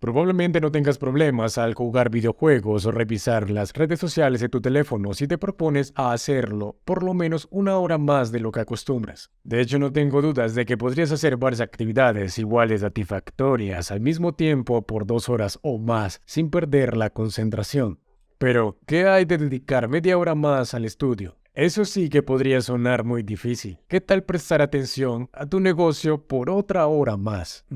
Probablemente no tengas problemas al jugar videojuegos o revisar las redes sociales de tu teléfono si te propones a hacerlo por lo menos una hora más de lo que acostumbras. De hecho, no tengo dudas de que podrías hacer varias actividades iguales satisfactorias al mismo tiempo por 2 horas o más sin perder la concentración. Pero, ¿qué hay de dedicar media hora más al estudio? Eso sí que podría sonar muy difícil. ¿Qué tal prestar atención a tu negocio por otra hora más?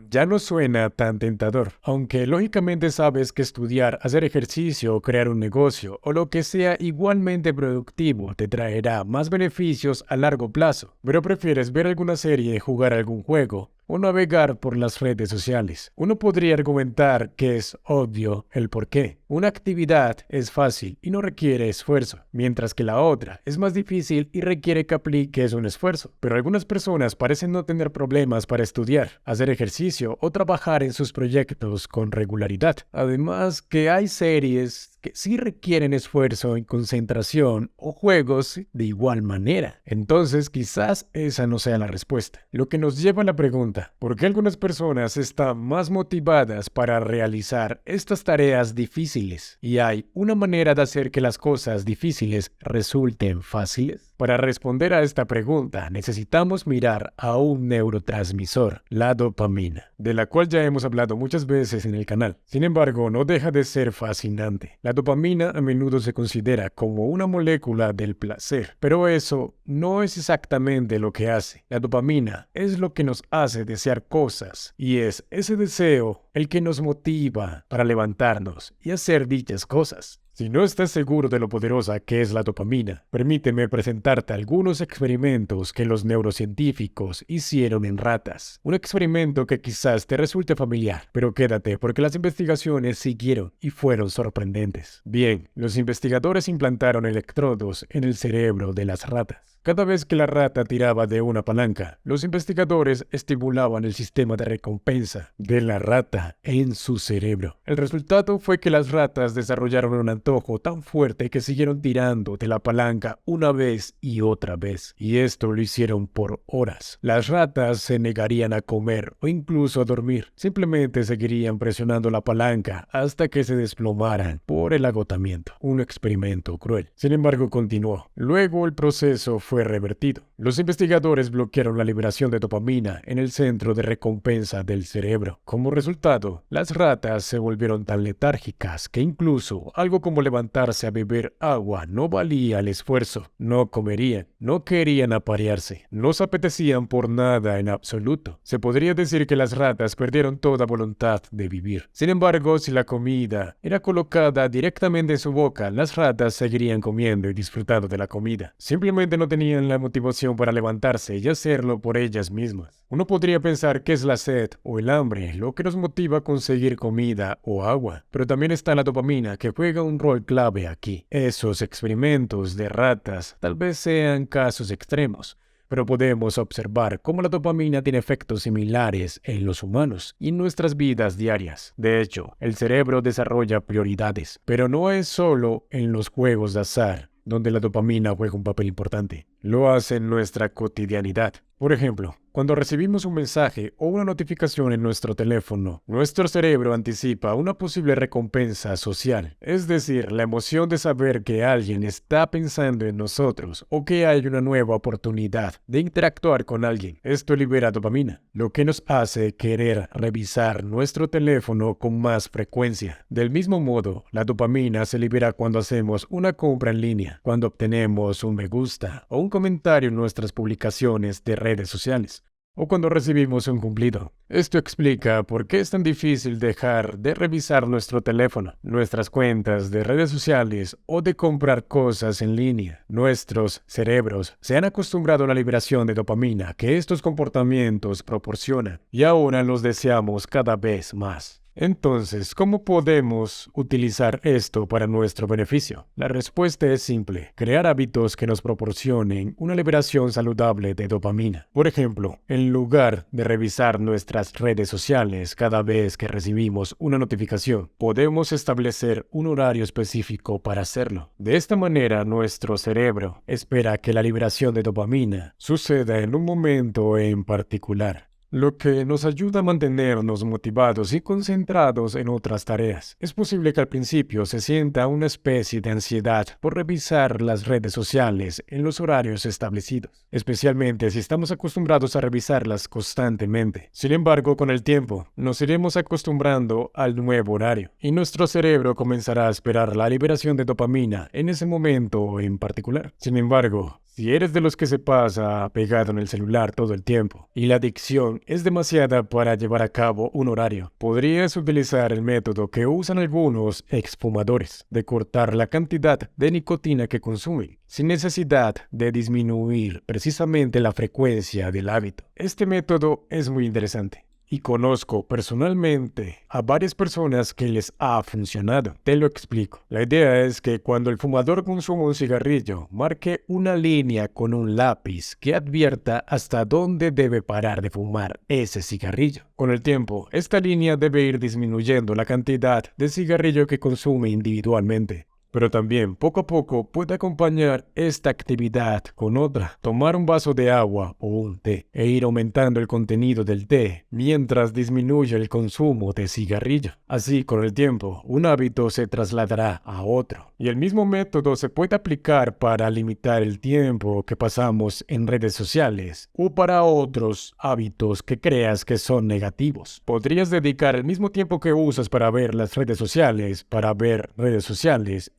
Ya no suena tan tentador, aunque lógicamente sabes que estudiar, hacer ejercicio o crear un negocio o lo que sea igualmente productivo te traerá más beneficios a largo plazo. Pero prefieres ver alguna serie, jugar algún juego o navegar por las redes sociales. Uno podría argumentar que es obvio el porqué. Una actividad es fácil y no requiere esfuerzo, mientras que la otra es más difícil y requiere que apliques un esfuerzo. Pero algunas personas parecen no tener problemas para estudiar, hacer ejercicio o trabajar en sus proyectos con regularidad. Además que hay series que sí requieren esfuerzo y concentración o juegos de igual manera. Entonces quizás esa no sea la respuesta. Lo que nos lleva a la pregunta, ¿por qué algunas personas están más motivadas para realizar estas tareas difíciles? ¿Y hay una manera de hacer que las cosas difíciles resulten fáciles? Para responder a esta pregunta necesitamos mirar a un neurotransmisor, la dopamina, de la cual ya hemos hablado muchas veces en el canal. Sin embargo, no deja de ser fascinante. La dopamina a menudo se considera como una molécula del placer, pero eso no es exactamente lo que hace. La dopamina es lo que nos hace desear cosas y es ese deseo el que nos motiva para levantarnos y hacer dichas cosas. Si no estás seguro de lo poderosa que es la dopamina, permíteme presentarte algunos experimentos que los neurocientíficos hicieron en ratas. Un experimento que quizás te resulte familiar, pero quédate porque las investigaciones siguieron y fueron sorprendentes. Bien, los investigadores implantaron electrodos en el cerebro de las ratas. Cada vez que la rata tiraba de una palanca, los investigadores estimulaban el sistema de recompensa de la rata en su cerebro. El resultado fue que las ratas desarrollaron un antojo tan fuerte que siguieron tirando de la palanca una vez y otra vez, y esto lo hicieron por horas. Las ratas se negarían a comer o incluso a dormir, simplemente seguirían presionando la palanca hasta que se desplomaran por el agotamiento. Un experimento cruel. Sin embargo, continuó. Luego el proceso fue revertido. Los investigadores bloquearon la liberación de dopamina en el centro de recompensa del cerebro. Como resultado, las ratas se volvieron tan letárgicas que incluso algo como levantarse a beber agua no valía el esfuerzo. No comerían, no querían aparearse, no se apetecían por nada en absoluto. Se podría decir que las ratas perdieron toda voluntad de vivir. Sin embargo, si la comida era colocada directamente en su boca, las ratas seguirían comiendo y disfrutando de la comida. Simplemente no tenían la motivación para levantarse y hacerlo por ellas mismas. Uno podría pensar que es la sed o el hambre lo que nos motiva a conseguir comida o agua, pero también está la dopamina que juega un rol clave aquí. Esos experimentos de ratas tal vez sean casos extremos, pero podemos observar cómo la dopamina tiene efectos similares en los humanos y en nuestras vidas diarias. De hecho, el cerebro desarrolla prioridades, pero no es solo en los juegos de azar donde la dopamina juega un papel importante. Lo hace en nuestra cotidianidad. Por ejemplo, cuando recibimos un mensaje o una notificación en nuestro teléfono, nuestro cerebro anticipa una posible recompensa social, es decir, la emoción de saber que alguien está pensando en nosotros o que hay una nueva oportunidad de interactuar con alguien. Esto libera dopamina, lo que nos hace querer revisar nuestro teléfono con más frecuencia. Del mismo modo, la dopamina se libera cuando hacemos una compra en línea, cuando obtenemos un me gusta o un comentario en nuestras publicaciones de redes sociales, o cuando recibimos un cumplido. Esto explica por qué es tan difícil dejar de revisar nuestro teléfono, nuestras cuentas de redes sociales o de comprar cosas en línea. Nuestros cerebros se han acostumbrado a la liberación de dopamina que estos comportamientos proporcionan y ahora los deseamos cada vez más. Entonces, ¿cómo podemos utilizar esto para nuestro beneficio? La respuesta es simple: crear hábitos que nos proporcionen una liberación saludable de dopamina. Por ejemplo, en lugar de revisar nuestras redes sociales cada vez que recibimos una notificación, podemos establecer un horario específico para hacerlo. De esta manera, nuestro cerebro espera que la liberación de dopamina suceda en un momento en particular. lo que nos ayuda a mantenernos motivados y concentrados en otras tareas. Es posible que al principio se sienta una especie de ansiedad por revisar las redes sociales en los horarios establecidos, especialmente si estamos acostumbrados a revisarlas constantemente. Sin embargo, con el tiempo, nos iremos acostumbrando al nuevo horario y nuestro cerebro comenzará a esperar la liberación de dopamina en ese momento en particular. Sin embargo, si eres de los que se pasa pegado en el celular todo el tiempo y la adicción es demasiada para llevar a cabo un horario, podrías utilizar el método que usan algunos exfumadores de cortar la cantidad de nicotina que consumen, sin necesidad de disminuir precisamente la frecuencia del hábito. Este método es muy interesante. Y conozco personalmente a varias personas que les ha funcionado. Te lo explico. La idea es que cuando el fumador consuma un cigarrillo, marque una línea con un lápiz que advierta hasta dónde debe parar de fumar ese cigarrillo. Con el tiempo, esta línea debe ir disminuyendo la cantidad de cigarrillo que consume individualmente. Pero también, poco a poco, puede acompañar esta actividad con otra. Tomar un vaso de agua o un té e ir aumentando el contenido del té mientras disminuye el consumo de cigarrillo. Así, con el tiempo, un hábito se trasladará a otro. Y el mismo método se puede aplicar para limitar el tiempo que pasamos en redes sociales o para otros hábitos que creas que son negativos. Podrías dedicar el mismo tiempo que usas para ver las redes sociales,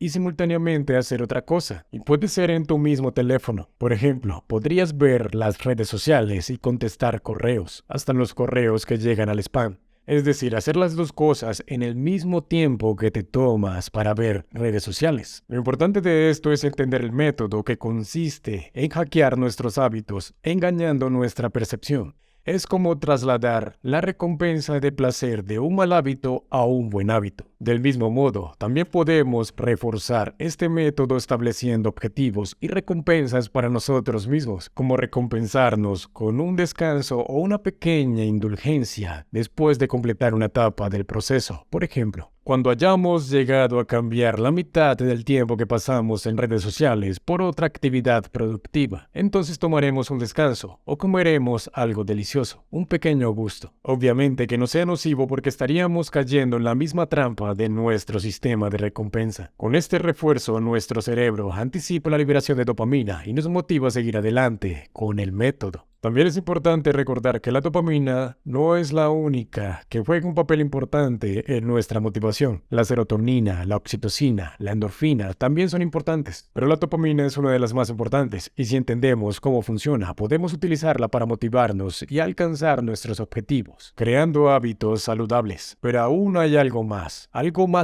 y simultáneamente hacer otra cosa. Y puede ser en tu mismo teléfono. Por ejemplo, podrías ver las redes sociales y contestar correos, hasta los correos que llegan al spam. Es decir, hacer las dos cosas en el mismo tiempo que te tomas para ver redes sociales. Lo importante de esto es entender el método que consiste en hackear nuestros hábitos, engañando nuestra percepción. Es como trasladar la recompensa de placer de un mal hábito a un buen hábito. Del mismo modo, también podemos reforzar este método estableciendo objetivos y recompensas para nosotros mismos, como recompensarnos con un descanso o una pequeña indulgencia después de completar una etapa del proceso. Por ejemplo, cuando hayamos llegado a cambiar la mitad del tiempo que pasamos en redes sociales por otra actividad productiva, entonces tomaremos un descanso o comeremos algo delicioso, un pequeño gusto. Obviamente que no sea nocivo porque estaríamos cayendo en la misma trampa de nuestro sistema de recompensa. Con este refuerzo, nuestro cerebro anticipa la liberación de dopamina y nos motiva a seguir adelante con el método. También es importante recordar que la dopamina no es la única que juega un papel importante en nuestra motivación. La serotonina, la oxitocina, la endorfina también son importantes, pero la dopamina es una de las más importantes y si entendemos cómo funciona, podemos utilizarla para motivarnos y alcanzar nuestros objetivos, creando hábitos saludables. Pero aún hay algo más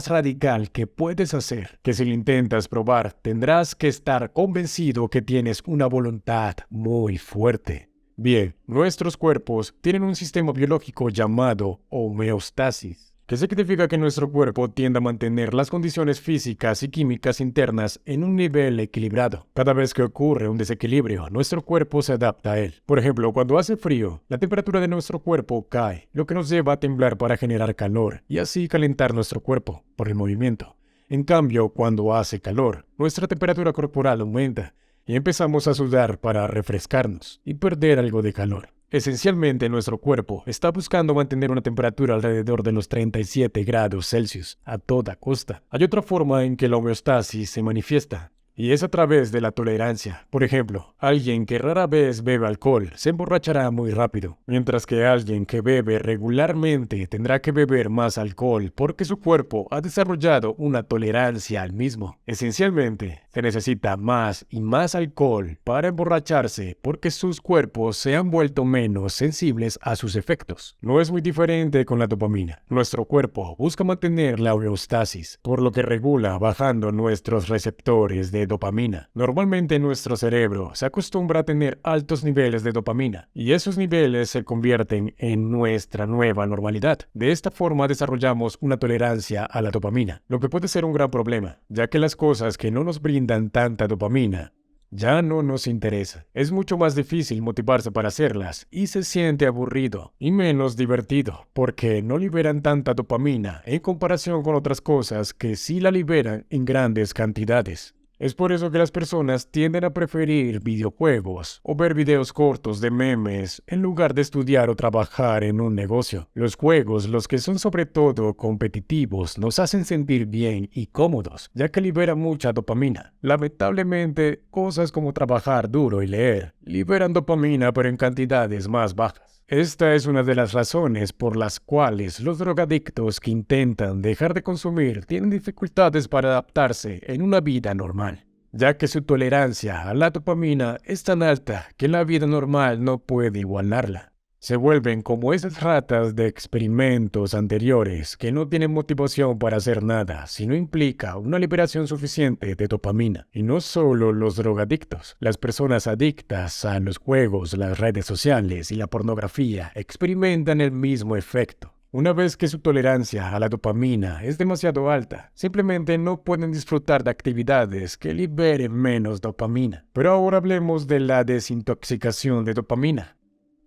radical que puedes hacer, que si lo intentas probar, tendrás que estar convencido que tienes una voluntad muy fuerte. Bien, nuestros cuerpos tienen un sistema biológico llamado homeostasis, que significa que nuestro cuerpo tiende a mantener las condiciones físicas y químicas internas en un nivel equilibrado. Cada vez que ocurre un desequilibrio, nuestro cuerpo se adapta a él. Por ejemplo, cuando hace frío, la temperatura de nuestro cuerpo cae, lo que nos lleva a temblar para generar calor y así calentar nuestro cuerpo por el movimiento. En cambio, cuando hace calor, nuestra temperatura corporal aumenta y empezamos a sudar para refrescarnos y perder algo de calor. Esencialmente, nuestro cuerpo está buscando mantener una temperatura alrededor de los 37 grados Celsius a toda costa. Hay otra forma en que la homeostasis se manifiesta, y es a través de la tolerancia. Por ejemplo, alguien que rara vez bebe alcohol se emborrachará muy rápido, mientras que alguien que bebe regularmente tendrá que beber más alcohol porque su cuerpo ha desarrollado una tolerancia al mismo. Esencialmente, se necesita más y más alcohol para emborracharse porque sus cuerpos se han vuelto menos sensibles a sus efectos. No es muy diferente con la dopamina. Nuestro cuerpo busca mantener la homeostasis, por lo que regula bajando nuestros receptores de dopamina. Normalmente nuestro cerebro se acostumbra a tener altos niveles de dopamina y esos niveles se convierten en nuestra nueva normalidad. De esta forma desarrollamos una tolerancia a la dopamina, lo que puede ser un gran problema, ya que las cosas que no nos brindan tanta dopamina ya no nos interesa. Es mucho más difícil motivarse para hacerlas y se siente aburrido y menos divertido porque no liberan tanta dopamina en comparación con otras cosas que sí la liberan en grandes cantidades. Es por eso que las personas tienden a preferir videojuegos o ver videos cortos de memes en lugar de estudiar o trabajar en un negocio. Los juegos, los que son sobre todo competitivos, nos hacen sentir bien y cómodos, ya que liberan mucha dopamina. Lamentablemente, cosas como trabajar duro y leer liberan dopamina pero en cantidades más bajas. Esta es una de las razones por las cuales los drogadictos que intentan dejar de consumir tienen dificultades para adaptarse en una vida normal, ya que su tolerancia a la dopamina es tan alta que la vida normal no puede igualarla. Se vuelven como esas ratas de experimentos anteriores que no tienen motivación para hacer nada si no implica una liberación suficiente de dopamina. Y no solo los drogadictos, las personas adictas a los juegos, las redes sociales y la pornografía experimentan el mismo efecto. Una vez que su tolerancia a la dopamina es demasiado alta, simplemente no pueden disfrutar de actividades que liberen menos dopamina. Pero ahora hablemos de la desintoxicación de dopamina.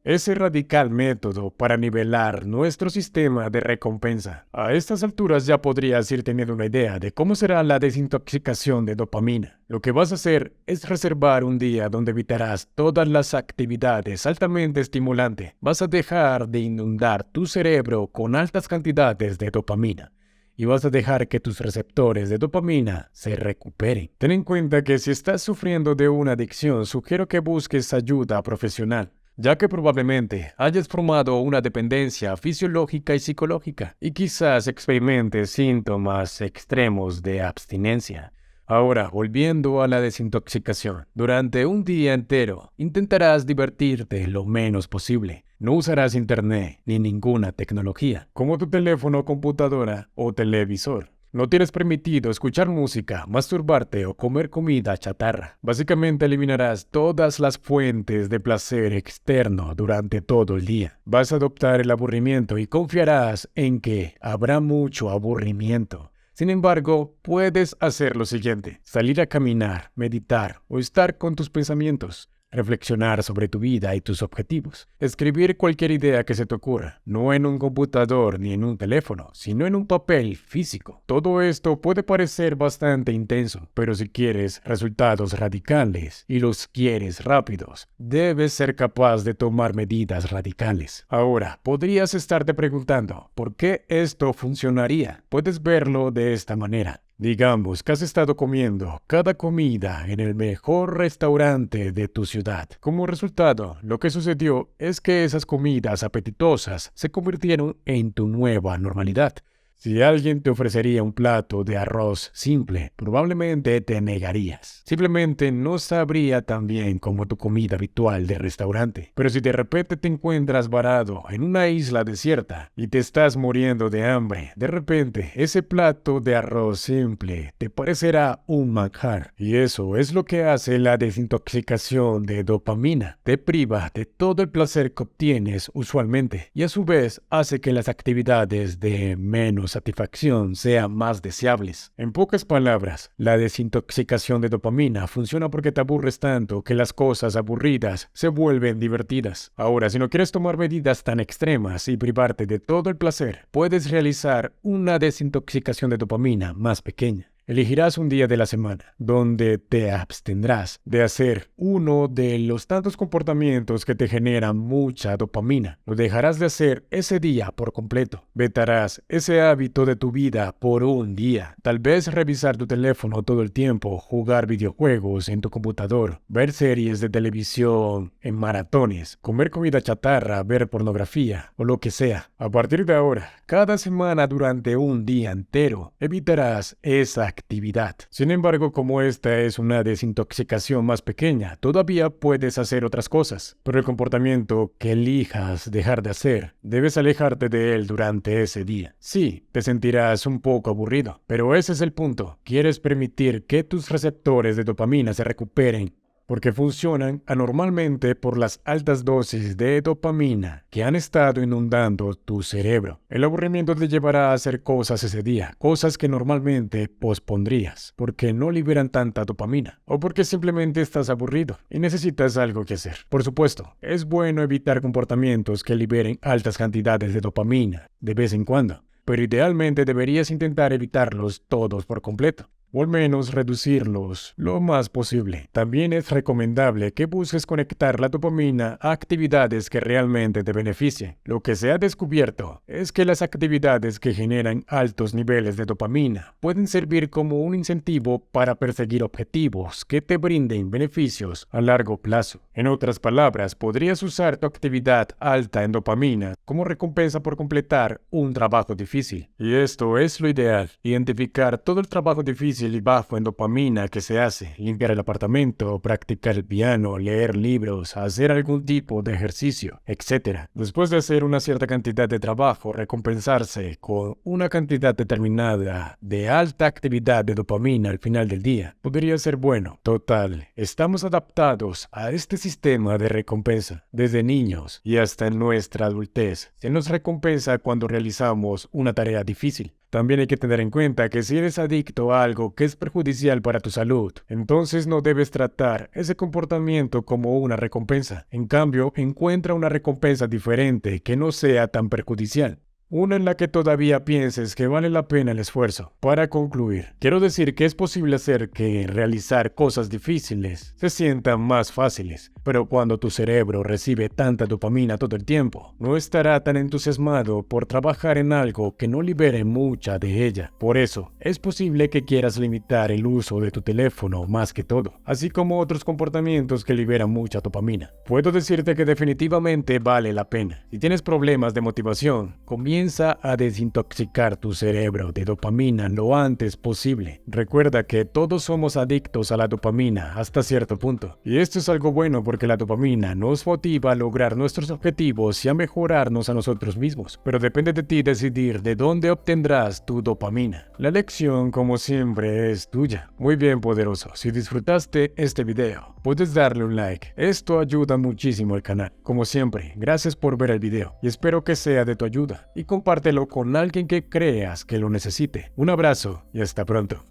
Ese radical método para nivelar nuestro sistema de recompensa. A estas alturas ya podrías ir teniendo una idea de cómo será la desintoxicación de dopamina. Lo que vas a hacer es reservar un día donde evitarás todas las actividades altamente estimulantes. Vas a dejar de inundar tu cerebro con altas cantidades de dopamina. Y vas a dejar que tus receptores de dopamina se recuperen. Ten en cuenta que si estás sufriendo de una adicción, sugiero que busques ayuda profesional, ya que probablemente hayas formado una dependencia fisiológica y psicológica, y quizás experimentes síntomas extremos de abstinencia. Ahora, volviendo a la desintoxicación, durante un día entero intentarás divertirte lo menos posible. No usarás internet ni ninguna tecnología, como tu teléfono, computadora o televisor. No tienes permitido escuchar música, masturbarte o comer comida chatarra. Básicamente eliminarás todas las fuentes de placer externo durante todo el día. Vas a adoptar el aburrimiento y confiarás en que habrá mucho aburrimiento. Sin embargo, puedes hacer lo siguiente: salir a caminar, meditar o estar con tus pensamientos. Reflexionar sobre tu vida y tus objetivos. Escribir cualquier idea que se te ocurra, no en un computador ni en un teléfono, sino en un papel físico. Todo esto puede parecer bastante intenso, pero si quieres resultados radicales y los quieres rápidos, debes ser capaz de tomar medidas radicales. Ahora, podrías estarte preguntando, ¿por qué esto funcionaría? Puedes verlo de esta manera. Digamos que has estado comiendo cada comida en el mejor restaurante de tu ciudad. Como resultado, lo que sucedió es que esas comidas apetitosas se convirtieron en tu nueva normalidad. Si alguien te ofrecería un plato de arroz simple, probablemente te negarías. Simplemente no sabría tan bien como tu comida habitual de restaurante. Pero si de repente te encuentras varado en una isla desierta y te estás muriendo de hambre, de repente ese plato de arroz simple te parecerá un manjar. Y eso es lo que hace la desintoxicación de dopamina. Te priva de todo el placer que obtienes usualmente y a su vez hace que las actividades de menos satisfacción sean más deseables. En pocas palabras, la desintoxicación de dopamina funciona porque te aburres tanto que las cosas aburridas se vuelven divertidas. Ahora, si no quieres tomar medidas tan extremas y privarte de todo el placer, puedes realizar una desintoxicación de dopamina más pequeña. Elegirás un día de la semana donde te abstendrás de hacer uno de los tantos comportamientos que te generan mucha dopamina. Lo dejarás de hacer ese día por completo. Vetarás ese hábito de tu vida por un día. Tal vez revisar tu teléfono todo el tiempo, jugar videojuegos en tu computador, ver series de televisión en maratones, comer comida chatarra, ver pornografía o lo que sea. A partir de ahora, cada semana durante un día entero, evitarás esa actividad. Sin embargo, como esta es una desintoxicación más pequeña, todavía puedes hacer otras cosas. Pero el comportamiento que elijas dejar de hacer, debes alejarte de él durante ese día. Sí, te sentirás un poco aburrido, pero ese es el punto. Quieres permitir que tus receptores de dopamina se recuperen, porque funcionan anormalmente por las altas dosis de dopamina que han estado inundando tu cerebro. El aburrimiento te llevará a hacer cosas ese día, cosas que normalmente pospondrías, porque no liberan tanta dopamina, o porque simplemente estás aburrido y necesitas algo que hacer. Por supuesto, es bueno evitar comportamientos que liberen altas cantidades de dopamina de vez en cuando, pero idealmente deberías intentar evitarlos todos por completo. o al menos reducirlos lo más posible. También es recomendable que busques conectar la dopamina a actividades que realmente te beneficien. Lo que se ha descubierto es que las actividades que generan altos niveles de dopamina pueden servir como un incentivo para perseguir objetivos que te brinden beneficios a largo plazo. En otras palabras, podrías usar tu actividad alta en dopamina como recompensa por completar un trabajo difícil. Y esto es lo ideal: identificar todo el trabajo difícil y bajo en dopamina que se hace, limpiar el apartamento, practicar el piano, leer libros, hacer algún tipo de ejercicio, etc. Después de hacer una cierta cantidad de trabajo, recompensarse con una cantidad determinada de alta actividad de dopamina al final del día podría ser bueno. Total, estamos adaptados a este sistema de recompensa desde niños y hasta en nuestra adultez. Se nos recompensa cuando realizamos una tarea difícil. También hay que tener en cuenta que si eres adicto a algo que es perjudicial para tu salud, entonces no debes tratar ese comportamiento como una recompensa. En cambio, encuentra una recompensa diferente que no sea tan perjudicial. Una en la que todavía pienses que vale la pena el esfuerzo. Para concluir, quiero decir que es posible hacer que realizar cosas difíciles se sientan más fáciles, pero cuando tu cerebro recibe tanta dopamina todo el tiempo, no estará tan entusiasmado por trabajar en algo que no libere mucha de ella. Por eso, es posible que quieras limitar el uso de tu teléfono más que todo, así como otros comportamientos que liberan mucha dopamina. Puedo decirte que definitivamente vale la pena. Si tienes problemas de motivación, comienza a desintoxicar tu cerebro de dopamina lo antes posible. Recuerda que todos somos adictos a la dopamina hasta cierto punto. Y esto es algo bueno porque la dopamina nos motiva a lograr nuestros objetivos y a mejorarnos a nosotros mismos. Pero depende de ti decidir de dónde obtendrás tu dopamina. La lección, como siempre, es tuya. Muy bien, poderoso. Si disfrutaste este video, puedes darle un like. Esto ayuda muchísimo al canal. Como siempre, gracias por ver el video y espero que sea de tu ayuda. Y compártelo con alguien que creas que lo necesite. Un abrazo y hasta pronto.